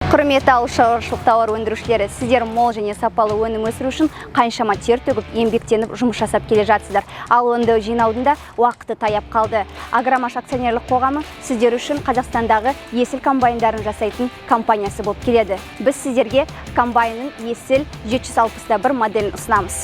Құрметті ауыл шаруашылық тауар өндірушілері, сіздер мол және сапалы өнім өсіру үшін қаншама тер төгіп, еңбектеніп жұмыс жасап келе жатсыздар. Ал өнді жинаудың да уақыты таяп қалды. Агромаш акционерлік қоғамы сіздер үшін Қазақстандағы есіл комбайндарын жасайтын компаниясы болып келеді. Біз сіздерге комбайнның есіл 761 моделін ұсынамыз.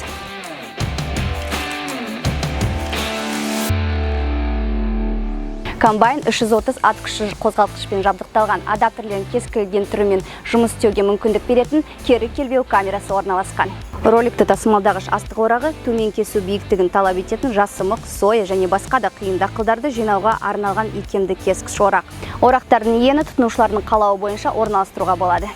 Комбайн 330 ат күші қозғалтқышпен жабдықталған, адаптерлерін кез келген түрімен жұмыс істеуге мүмкіндік беретін кері келбеу камерасы орналасқан. Роликті тасымалдағыш астық орағы төмен кесу биіктігін талап ететін жасымық, соя және басқа да қиын дақылдарды жинауға арналған икемді кескіш орақ. Орақтардың ені тұтынушылардың қалауы бойынша орналастыруға болады.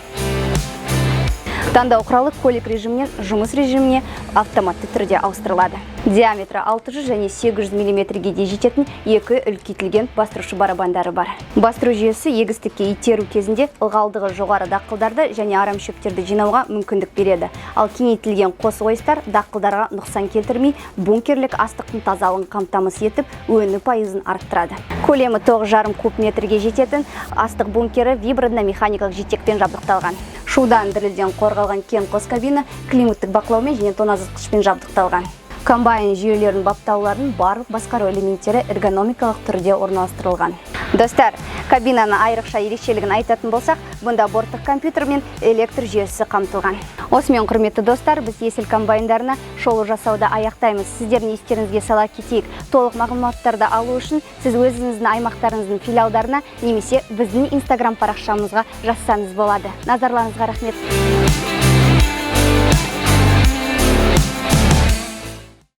Таңдау құралы көлік режимінен жұмыс режиміне автоматты түрде ауыстырылады. Диаметрі 600 және 800 мм-ге де жететін екі үлкейтілген бастырушы барабандары бар. Бастыру жүйесі егістікке итеру кезінде ылғалдығы жоғары дақылдарды және арамшөптерді жинауға мүмкіндік береді. Ал кеңейтілген қос ойыстар дақылдарға нұқсан келтірмей, бункерлік астықтың тазалығын қамтамасыз етіп, өнім пайызын арттырады. Көлемі 9,5 куб метрге жететін астық бункері вибродно-механикалық жетекпен жабдықталған. Шудан дірілден қорғалған кен қос кабина климаттық бақылаумен және тоңазытқышпен жабдықталған. Комбайн жүйелерін баптаулардың барлық басқару элементтері эргономикалық түрде орналастырылған. Достар, кабинаның айрықша ерекшелігін айтатын болсақ, бұнда борттық компьютер мен электр жүйесі қамтылған. Осымен, құрметті достар, біз есіл комбайндарына шолу жасауды аяқтаймыз. Сіздердің естеріңізге сала кетейік. Толық мағлұматтарды алу үшін сіз өзіңіздің аймақтарыңыздың филиалдарына немесе біздің Instagram парақшамызға жазсаңыз болады. Назарларыңызға рахмет.